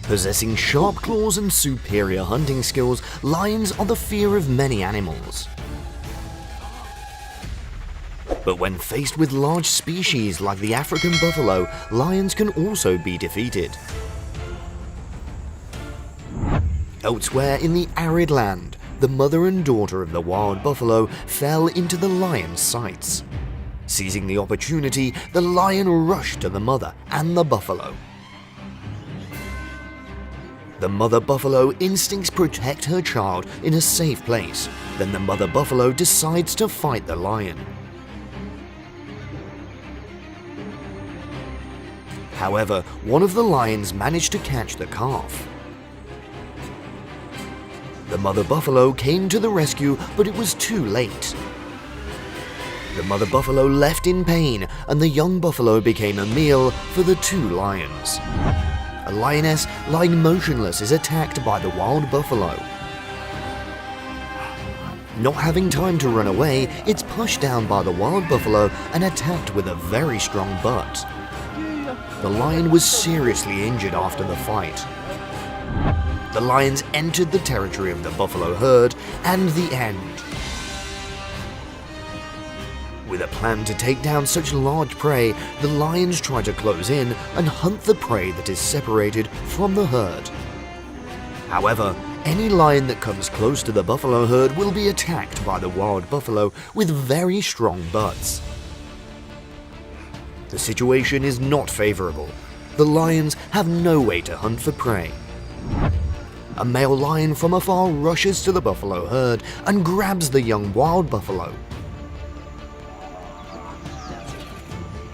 Possessing sharp claws and superior hunting skills, lions are the fear of many animals. But when faced with large species like the African buffalo, lions can also be defeated. Elsewhere in the arid land, the mother and daughter of the wild buffalo fell into the lion's sights. Seizing the opportunity, the lion rushed to the mother and the buffalo. The mother buffalo instincts protect her child in a safe place. Then the mother buffalo decides to fight the lion. However, one of the lions managed to catch the calf. The mother buffalo came to the rescue, but it was too late. The mother buffalo left in pain, and the young buffalo became a meal for the two lions. A lioness lying motionless is attacked by the wild buffalo. Not having time to run away, it's pushed down by the wild buffalo and attacked with a very strong butt. The lion was seriously injured after the fight. The lions entered the territory of the buffalo herd, and the end. With a plan to take down such large prey, the lions try to close in and hunt the prey that is separated from the herd. However, any lion that comes close to the buffalo herd will be attacked by the wild buffalo with very strong butts. The situation is not favorable. The lions have no way to hunt for prey. A male lion from afar rushes to the buffalo herd and grabs the young wild buffalo.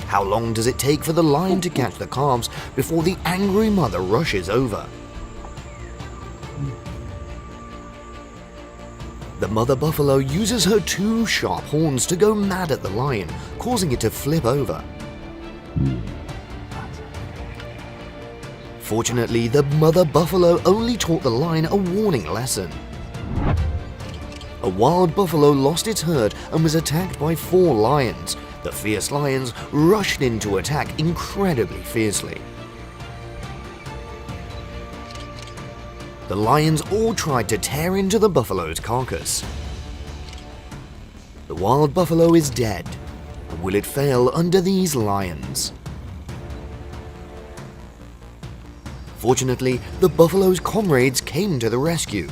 How long does it take for the lion to catch the calves before the angry mother rushes over? The mother buffalo uses her two sharp horns to go mad at the lion, causing it to flip over. Fortunately, the mother buffalo only taught the lion a warning lesson. A wild buffalo lost its herd and was attacked by 4 lions. The fierce lions rushed in to attack incredibly fiercely. The lions all tried to tear into the buffalo's carcass. The wild buffalo is dead. Will it fail under these lions? Fortunately, the buffalo's comrades came to the rescue.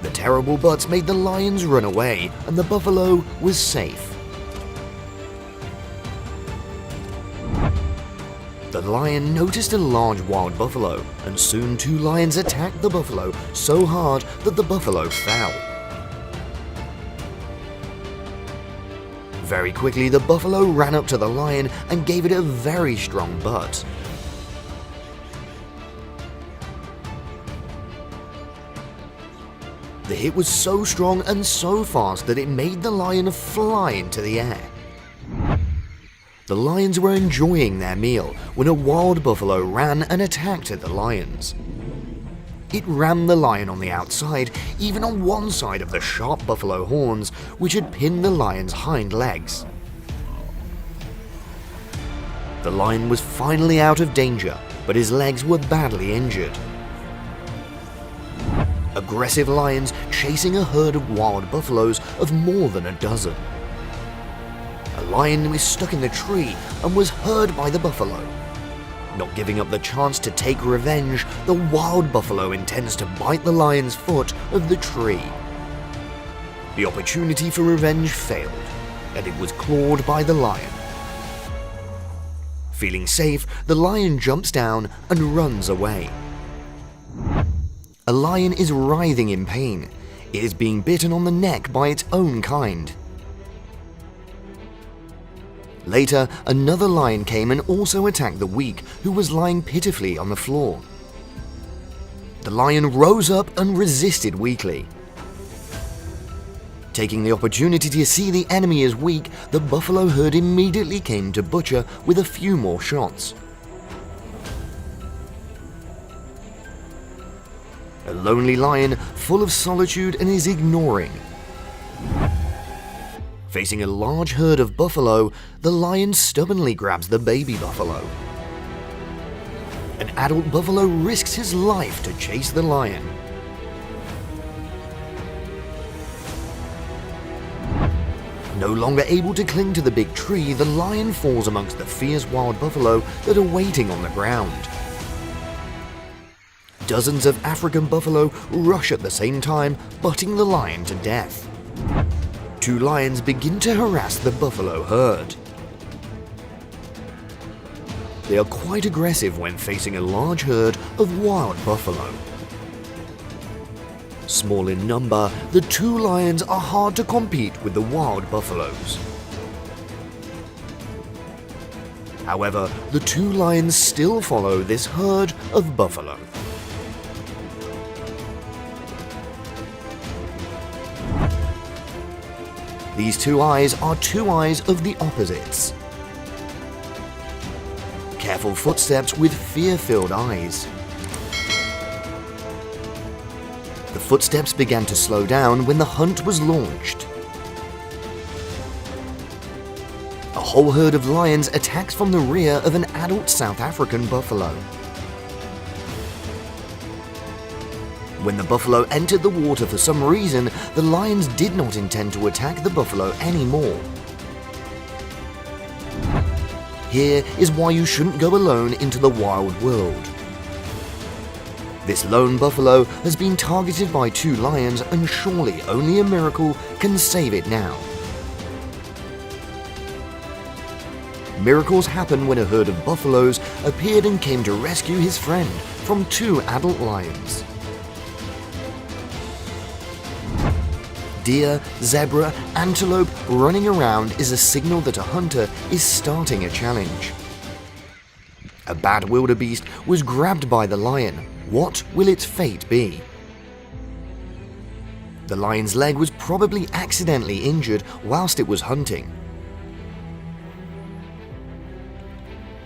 The terrible butts made the lions run away, and the buffalo was safe. The lion noticed a large wild buffalo, and soon 2 lions attacked the buffalo so hard that the buffalo fell. Very quickly, the buffalo ran up to the lion and gave it a very strong butt. The hit was so strong and so fast that it made the lion fly into the air. The lions were enjoying their meal when a wild buffalo ran and attacked at the lions. It rammed the lion on the outside, even on one side of the sharp buffalo horns, which had pinned the lion's hind legs. The lion was finally out of danger, but his legs were badly injured. Aggressive lions chasing a herd of wild buffaloes of more than a dozen. A lion was stuck in the tree and was heard by the buffalo. Not giving up the chance to take revenge, the wild buffalo intends to bite the lion's foot of the tree. The opportunity for revenge failed, and it was clawed by the lion. Feeling safe, the lion jumps down and runs away. A lion is writhing in pain. It is being bitten on the neck by its own kind. Later, another lion came and also attacked the weak, who was lying pitifully on the floor. The lion rose up and resisted weakly. Taking the opportunity to see the enemy as weak, the buffalo herd immediately came to butcher with a few more shots. A lonely lion full of solitude and is ignoring. Facing a large herd of buffalo, the lion stubbornly grabs the baby buffalo. An adult buffalo risks his life to chase the lion. No longer able to cling to the big tree, the lion falls amongst the fierce wild buffalo that are waiting on the ground. Dozens of African buffalo rush at the same time, butting the lion to death. Two lions begin to harass the buffalo herd. They are quite aggressive when facing a large herd of wild buffalo. Small in number, the two lions are hard to compete with the wild buffaloes. However, the two lions still follow this herd of buffalo. These two eyes are two eyes of the opposites. Careful footsteps with fear-filled eyes. The footsteps began to slow down when the hunt was launched. A whole herd of lions attacks from the rear of an adult South African buffalo. When the buffalo entered the water for some reason, the lions did not intend to attack the buffalo anymore. Here is why you shouldn't go alone into the wild world. This lone buffalo has been targeted by two lions, and surely only a miracle can save it now. Miracles happen when a herd of buffaloes appeared and came to rescue his friend from two adult lions. Deer, zebra, antelope running around is a signal that a hunter is starting a challenge. A bad wildebeest was grabbed by the lion. What will its fate be? The lion's leg was probably accidentally injured whilst it was hunting.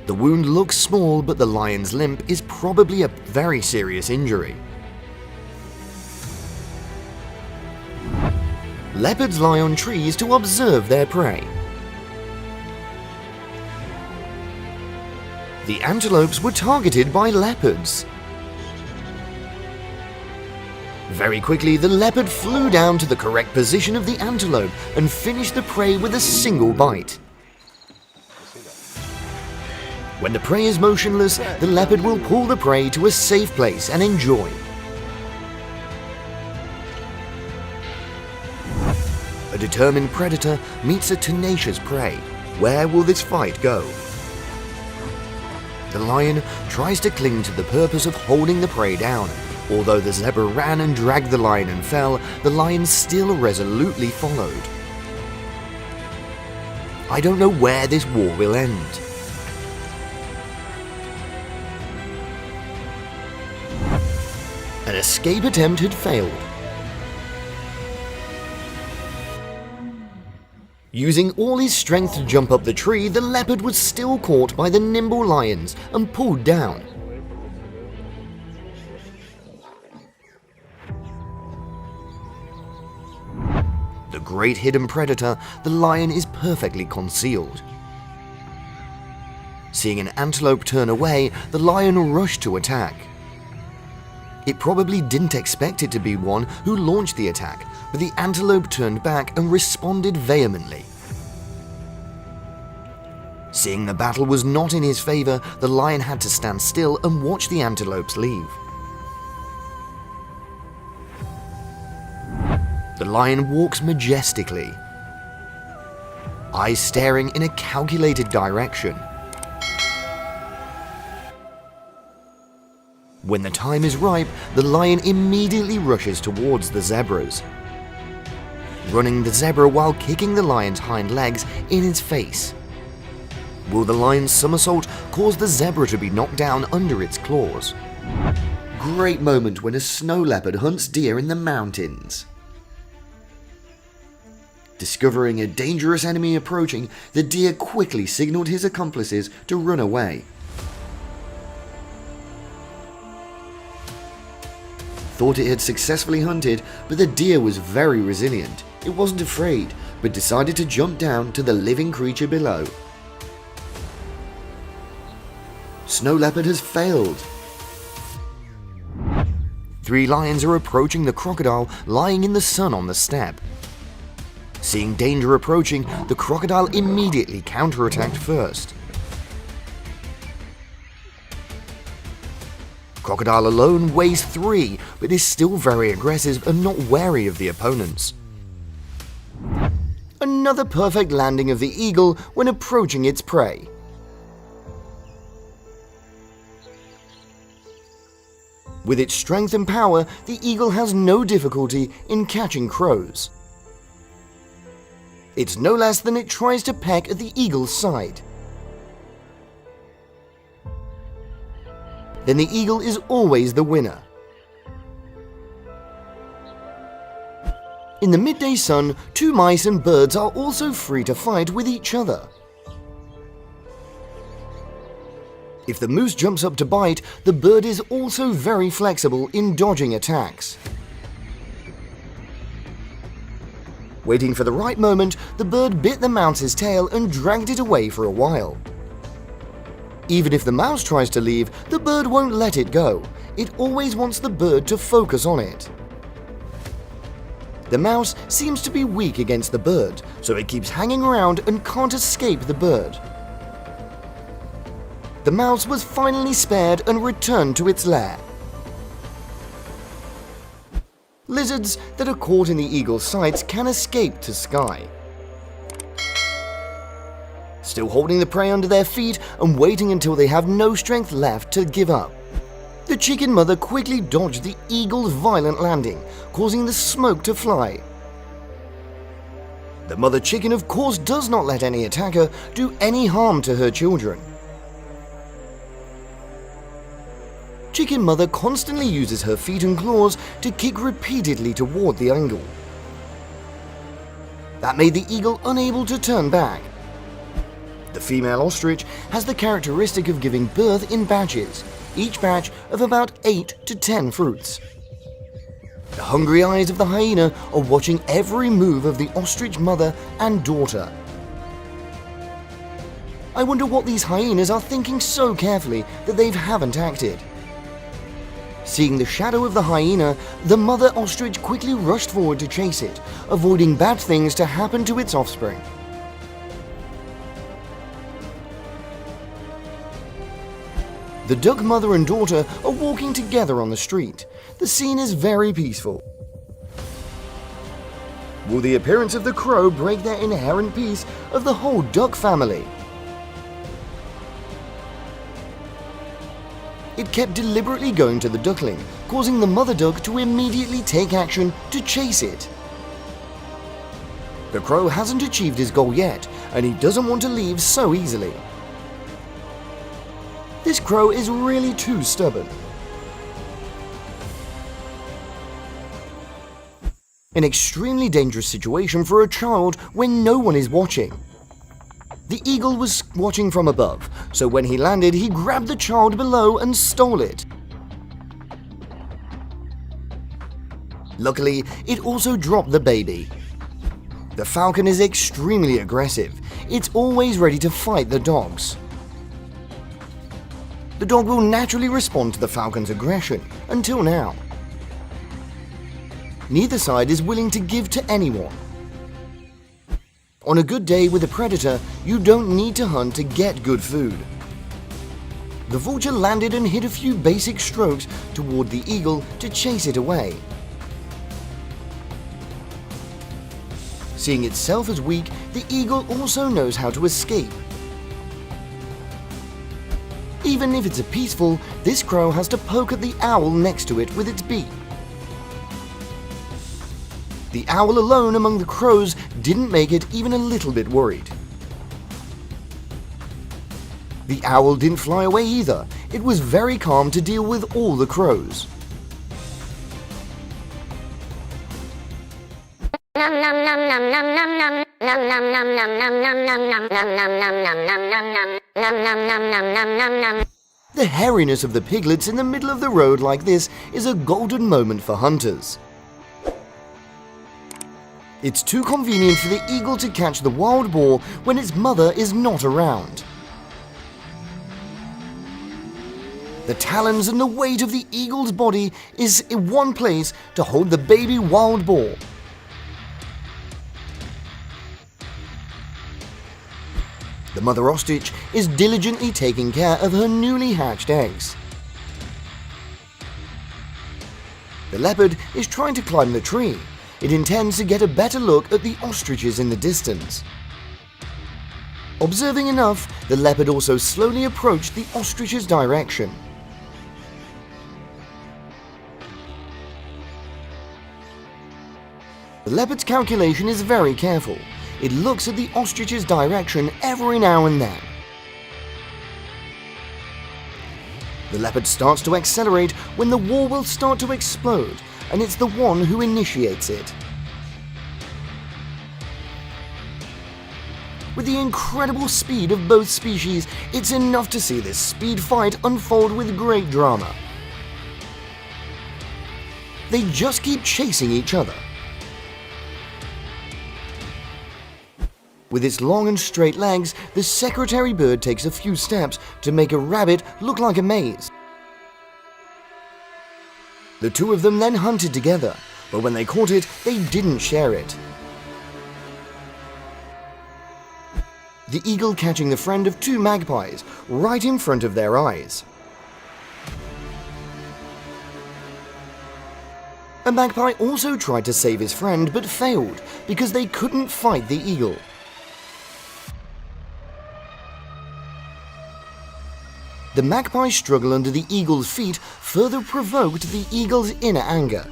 The wound looks small, but the lion's limp is probably a very serious injury. Leopards lie on trees to observe their prey. The antelopes were targeted by leopards. Very quickly, the leopard flew down to the correct position of the antelope and finished the prey with a single bite. When the prey is motionless, the leopard will pull the prey to a safe place and enjoy. A determined predator meets a tenacious prey. Where will this fight go? The lion tries to cling to the purpose of holding the prey down. Although the zebra ran and dragged the lion and fell, the lion still resolutely followed. I don't know where this war will end. An escape attempt had failed. Using all his strength to jump up the tree, the leopard was still caught by the nimble lions and pulled down. The great hidden predator, the lion is perfectly concealed. Seeing an antelope turn away, the lion rushed to attack. It probably didn't expect it to be one who launched the attack, but the antelope turned back and responded vehemently. Seeing the battle was not in his favor, the lion had to stand still and watch the antelopes leave. The lion walks majestically, eyes staring in a calculated direction. When the time is ripe, the lion immediately rushes towards the zebras, running the zebra while kicking the lion's hind legs in its face. Will the lion's somersault cause the zebra to be knocked down under its claws? Great moment when a snow leopard hunts deer in the mountains. Discovering a dangerous enemy approaching, the deer quickly signaled his accomplices to run away. Thought it had successfully hunted, but the deer was very resilient. It wasn't afraid, but decided to jump down to the living creature below. Snow Leopard has failed. 3 lions are approaching the crocodile lying in the sun on the step. Seeing danger approaching, the crocodile immediately counterattacked first. Crocodile alone weighs 3, but is still very aggressive and not wary of the opponents. Another perfect landing of the eagle when approaching its prey. With its strength and power, the eagle has no difficulty in catching crows. It's no less than it tries to peck at the eagle's side. Then the eagle is always the winner. In the midday sun, 2 mice and birds are also free to fight with each other. If the moose jumps up to bite, the bird is also very flexible in dodging attacks. Waiting for the right moment, the bird bit the mouse's tail and dragged it away for a while. Even if the mouse tries to leave, the bird won't let it go. It always wants the bird to focus on it. The mouse seems to be weak against the bird, so it keeps hanging around and can't escape the bird. The mouse was finally spared and returned to its lair. Lizards that are caught in the eagle's sights can escape to sky. Still holding the prey under their feet and waiting until they have no strength left to give up. The chicken mother quickly dodged the eagle's violent landing, causing the smoke to fly. The mother chicken, of course, does not let any attacker do any harm to her children. Chicken mother constantly uses her feet and claws to kick repeatedly toward the angle. That made the eagle unable to turn back. The female ostrich has the characteristic of giving birth in batches, each batch of about 8 to 10 fruits. The hungry eyes of the hyena are watching every move of the ostrich mother and daughter. I wonder what these hyenas are thinking so carefully that they haven't acted. Seeing the shadow of the hyena, the mother ostrich quickly rushed forward to chase it, avoiding bad things to happen to its offspring. The duck mother and daughter are walking together on the street. The scene is very peaceful. Will the appearance of the crow break their inherent peace of the whole duck family? It kept deliberately going to the duckling, causing the mother duck to immediately take action to chase it. The crow hasn't achieved his goal yet, and he doesn't want to leave so easily. This crow is really too stubborn. An extremely dangerous situation for a child when no one is watching. The eagle was watching from above, so when he landed, he grabbed the child below and stole it. Luckily, it also dropped the baby. The falcon is extremely aggressive. It's always ready to fight the dogs. The dog will naturally respond to the falcon's aggression, until now. Neither side is willing to give to anyone. On a good day with a predator, you don't need to hunt to get good food. The vulture landed and hit a few basic strokes toward the eagle to chase it away. Seeing itself as weak, the eagle also knows how to escape. Even if it's peaceful, this crow has to poke at the owl next to it with its beak. The owl alone among the crows didn't make it even a little bit worried. The owl didn't fly away either. It was very calm to deal with all the crows. The hairiness of the piglets in the middle of the road like this is a golden moment for hunters. It's too convenient for the eagle to catch the wild boar when its mother is not around. The talons and the weight of the eagle's body is in one place to hold the baby wild boar. The mother ostrich is diligently taking care of her newly hatched eggs. The leopard is trying to climb the tree. It intends to get a better look at the ostriches in the distance. Observing enough, the leopard also slowly approached the ostrich's direction. The leopard's calculation is very careful. It looks at the ostrich's direction every now and then. The leopard starts to accelerate when the wall will start to explode, and it's the one who initiates it. With the incredible speed of both species, it's enough to see this speed fight unfold with great drama. They just keep chasing each other. With its long and straight legs, the secretary bird takes a few steps to make a rabbit look like a maze. The two of them then hunted together, but when they caught it, they didn't share it. The eagle catching the friend of two magpies right in front of their eyes. A magpie also tried to save his friend but failed because they couldn't fight the eagle. The magpie's struggle under the eagle's feet further provoked the eagle's inner anger.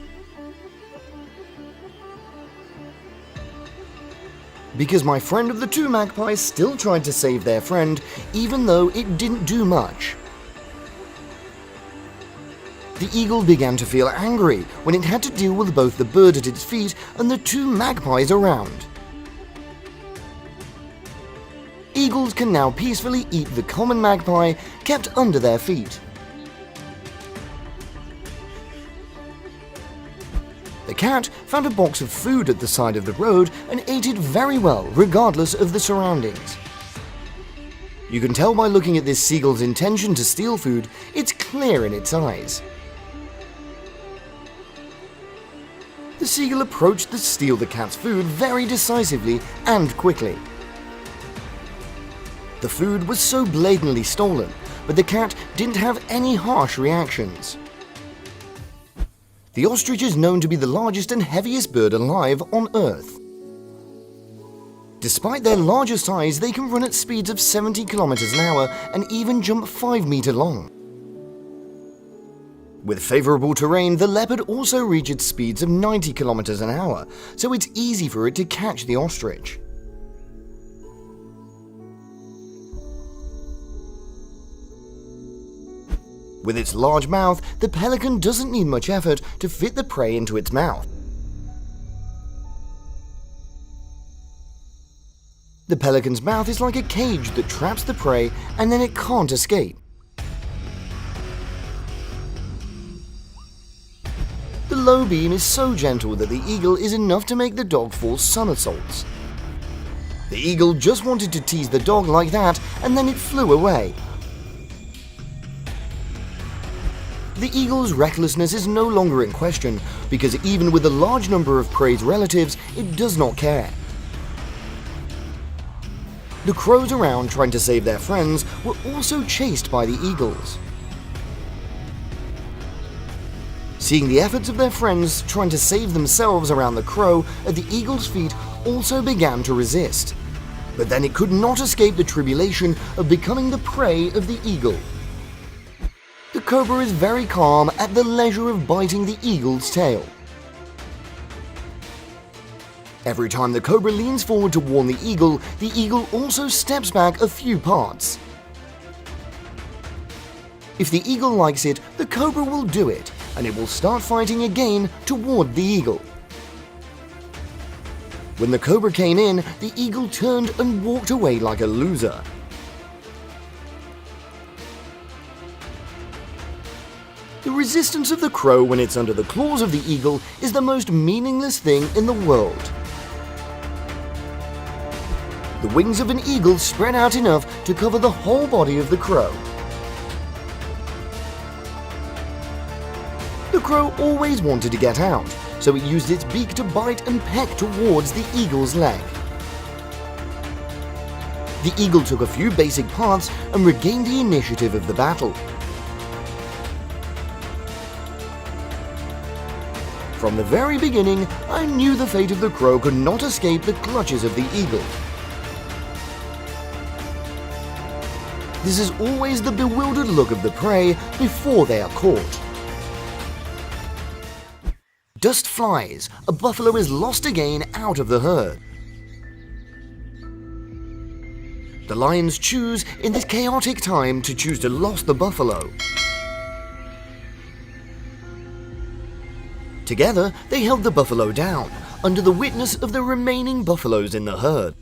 Because my friend of the two magpies still tried to save their friend, even though it didn't do much. The eagle began to feel angry when it had to deal with both the bird at its feet and the two magpies around. Eagles can now peacefully eat the common magpie kept under their feet. The cat found a box of food at the side of the road and ate it very well, regardless of the surroundings. You can tell by looking at this seagull's intention to steal food, it's clear in its eyes. The seagull approached to steal the cat's food very decisively and quickly. The food was so blatantly stolen, but the cat didn't have any harsh reactions. The ostrich is known to be the largest and heaviest bird alive on Earth. Despite their larger size, they can run at speeds of 70 kilometers an hour and even jump 5 meters long. With favorable terrain, the leopard also reaches speeds of 90 kilometers an hour, so it's easy for it to catch the ostrich. With its large mouth, the pelican doesn't need much effort to fit the prey into its mouth. The pelican's mouth is like a cage that traps the prey and then it can't escape. The low beam is so gentle that the eagle is enough to make the dog fall somersaults. The eagle just wanted to tease the dog like that and then it flew away. The eagle's recklessness is no longer in question because even with a large number of prey's relatives, it does not care. The crows around trying to save their friends were also chased by the eagles. Seeing the efforts of their friends trying to save themselves around the crow at the eagle's feet also began to resist. But then it could not escape the tribulation of becoming the prey of the eagle. The cobra is very calm at the leisure of biting the eagle's tail. Every time the cobra leans forward to warn the eagle also steps back a few parts. If the eagle likes it, the cobra will do it, and it will start fighting again toward the eagle. When the cobra came in, the eagle turned and walked away like a loser. The resistance of the crow when it's under the claws of the eagle is the most meaningless thing in the world. the wings of an eagle spread out enough to cover the whole body of the crow. The crow always wanted to get out, so it used its beak to bite and peck towards the eagle's leg. The eagle took a few basic paths and regained the initiative of the battle. From the very beginning, I knew the fate of the crow could not escape the clutches of the eagle. This is always the bewildered look of the prey before they are caught. Dust flies, a buffalo is lost again out of the herd. The lions choose, in this chaotic time, to choose to lose the buffalo. Together, they held the buffalo down, under the witness of the remaining buffaloes in the herd.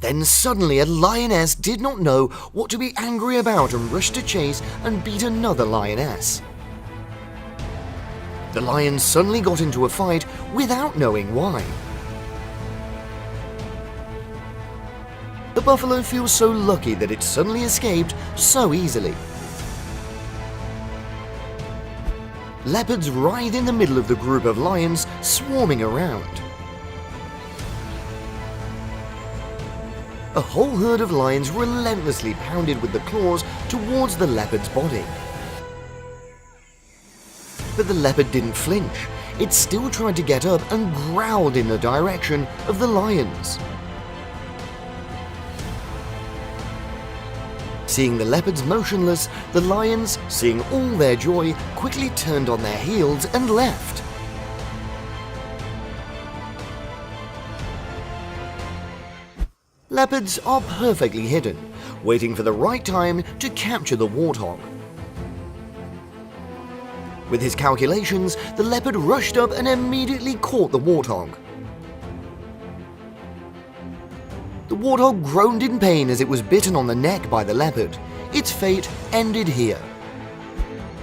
Then suddenly a lioness did not know what to be angry about and rushed to chase and beat another lioness. The lions suddenly got into a fight without knowing why. The buffalo feels so lucky that it suddenly escaped so easily. Leopards writhe in the middle of the group of lions swarming around. A whole herd of lions relentlessly pounded with the claws towards the leopard's body. But the leopard didn't flinch. It still tried to get up and growled in the direction of the lions. Seeing the leopards motionless, the lions, seeing all their joy, quickly turned on their heels and left. Leopards are perfectly hidden, waiting for the right time to capture the warthog. With his calculations, the leopard rushed up and immediately caught the warthog. The warthog groaned in pain as it was bitten on the neck by the leopard. Its fate ended here.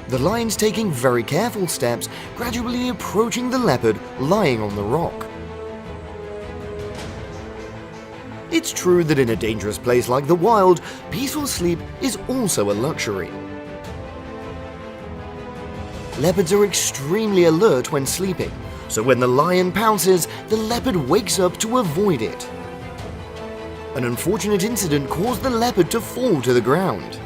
The lions taking very careful steps, gradually approaching the leopard lying on the rock. It's true that in a dangerous place like the wild, peaceful sleep is also a luxury. Leopards are extremely alert when sleeping, so when the lion pounces, the leopard wakes up to avoid it. An unfortunate incident caused the leopard to fall to the ground.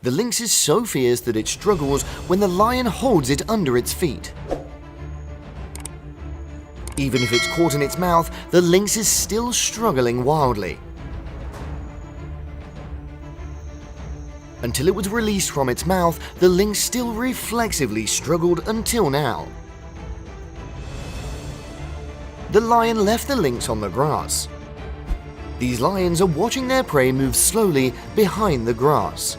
The lynx is so fierce that it struggles when the lion holds it under its feet. Even if it's caught in its mouth, the lynx is still struggling wildly. Until it was released from its mouth, the lynx still reflexively struggled until now. The lion left the lynx on the grass. These lions are watching their prey move slowly behind the grass.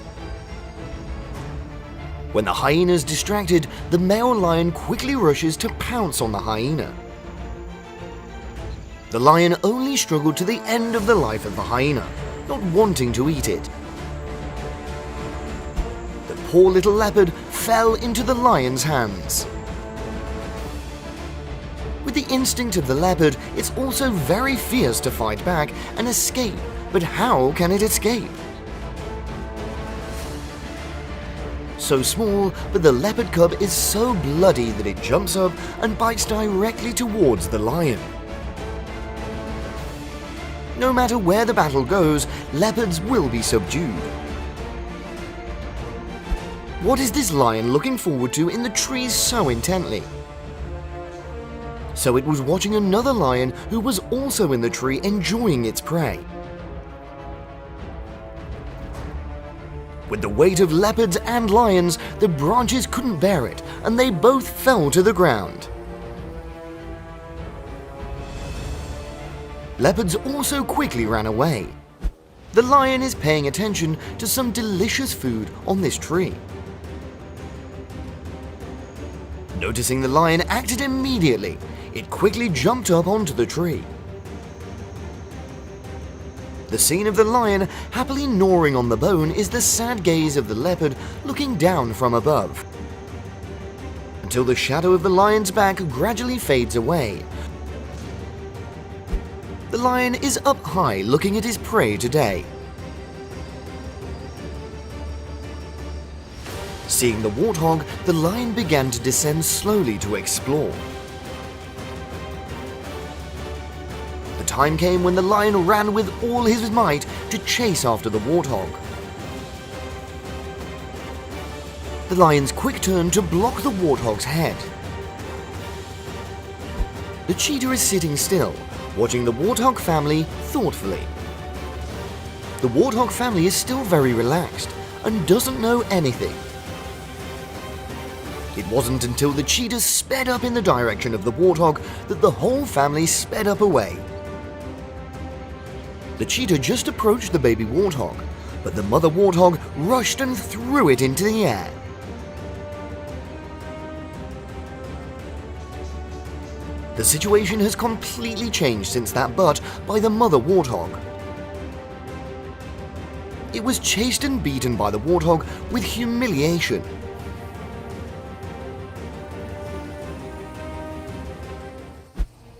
When the hyena is distracted, the male lion quickly rushes to pounce on the hyena. The lion only struggled to the end of the life of the hyena, not wanting to eat it. The poor little leopard fell into the lion's hands. With the instinct of the leopard, it's also very fierce to fight back and escape, but how can it escape? So small, but the leopard cub is so bloody that it jumps up and bites directly towards the lion. No matter where the battle goes, leopards will be subdued. What is this lion looking forward to in the trees so intently? So it was watching another lion who was also in the tree enjoying its prey. With the weight of leopards and lions, the branches couldn't bear it, and they both fell to the ground. Leopards also quickly ran away. The lion is paying attention to some delicious food on this tree. Noticing the lion acted immediately, it quickly jumped up onto the tree. The scene of the lion happily gnawing on the bone is the sad gaze of the leopard looking down from above, until the shadow of the lion's back gradually fades away. The lion is up high looking at his prey today. Seeing the warthog, the lion began to descend slowly to explore. The time came when the lion ran with all his might to chase after the warthog. The lion's quick turn to block the warthog's head. The cheetah is sitting still, watching the warthog family thoughtfully. The warthog family is still very relaxed and doesn't know anything. It wasn't until the cheetah sped up in the direction of the warthog that the whole family sped up away. The cheetah just approached the baby warthog, but the mother warthog rushed and threw it into the air. The situation has completely changed since that butt by the mother warthog. It was chased and beaten by the warthog with humiliation.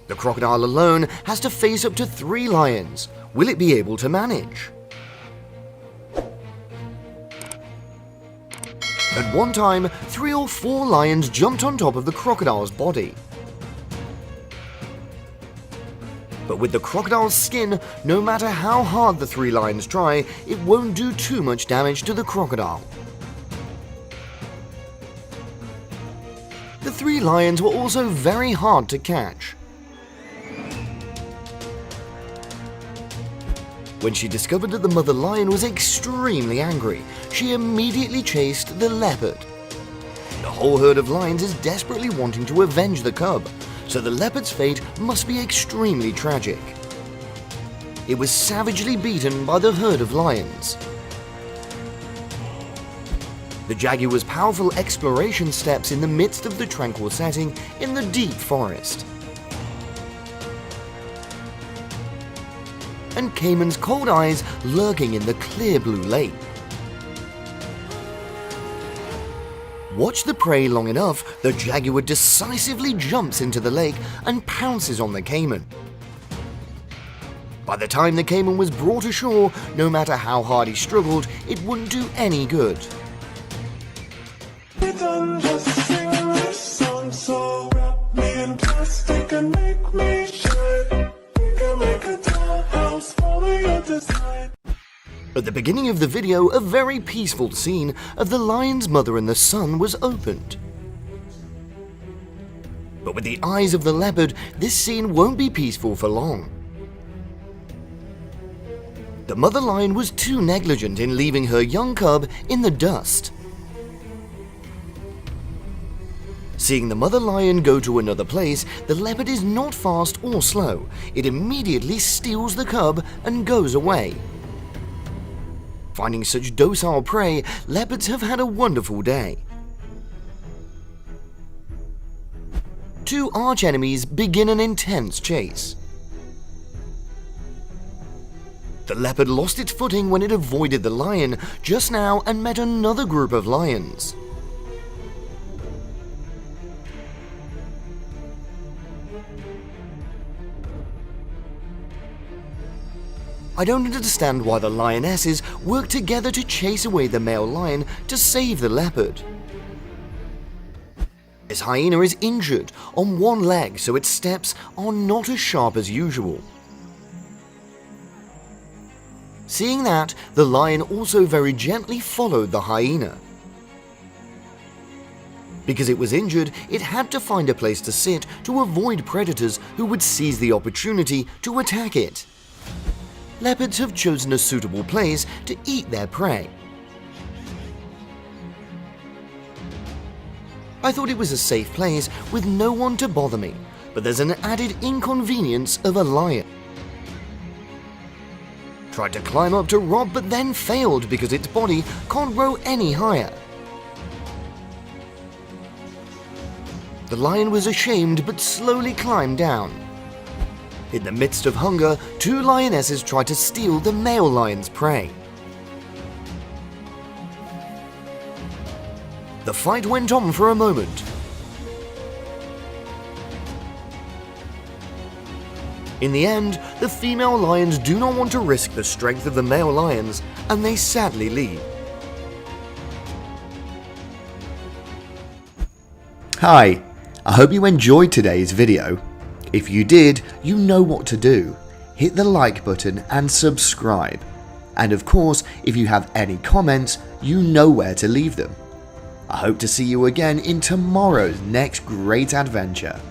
The crocodile alone has to face up to 3 lions. Will it be able to manage? At one time, 3 or 4 lions jumped on top of the crocodile's body. But with the crocodile's skin, no matter how hard the 3 lions try, it won't do too much damage to the crocodile. The 3 lions were also very hard to catch. When she discovered that the mother lion was extremely angry, she immediately chased the leopard. The whole herd of lions is desperately wanting to avenge the cub, so the leopard's fate must be extremely tragic. It was savagely beaten by the herd of lions. The jaguar's powerful exploration steps in the midst of the tranquil setting in the deep forest. And Cayman's cold eyes lurking in the clear blue lake. Watch the prey long enough, the jaguar decisively jumps into the lake and pounces on the caiman. By the time the caiman was brought ashore, no matter how hard he struggled, it wouldn't do any good. At the beginning of the video, a very peaceful scene of the lion's mother and the son was opened. But with the eyes of the leopard, this scene won't be peaceful for long. The mother lion was too negligent in leaving her young cub in the dust. Seeing the mother lion go to another place, the leopard is not fast or slow. It immediately steals the cub and goes away. Finding such docile prey, leopards have had a wonderful day. 2 archenemies begin an intense chase. The leopard lost its footing when it avoided the lion just now and met another group of lions. I don't understand why the lionesses work together to chase away the male lion to save the leopard. This hyena is injured on one leg, so its steps are not as sharp as usual. Seeing that, the lion also very gently followed the hyena. Because it was injured, it had to find a place to sit to avoid predators who would seize the opportunity to attack it. Leopards have chosen a suitable place to eat their prey. I thought it was a safe place with no one to bother me, but there's an added inconvenience of a lion. Tried to climb up to rob but then failed because its body can't grow any higher. The lion was ashamed but slowly climbed down. In the midst of hunger, 2 lionesses tried to steal the male lion's prey. The fight went on for a moment. In the end, the female lions do not want to risk the strength of the male lions, and they sadly leave. Hi, I hope you enjoyed today's video. If you did, you know what to do. Hit the like button and subscribe. And of course, if you have any comments, you know where to leave them. I hope to see you again in tomorrow's next great adventure.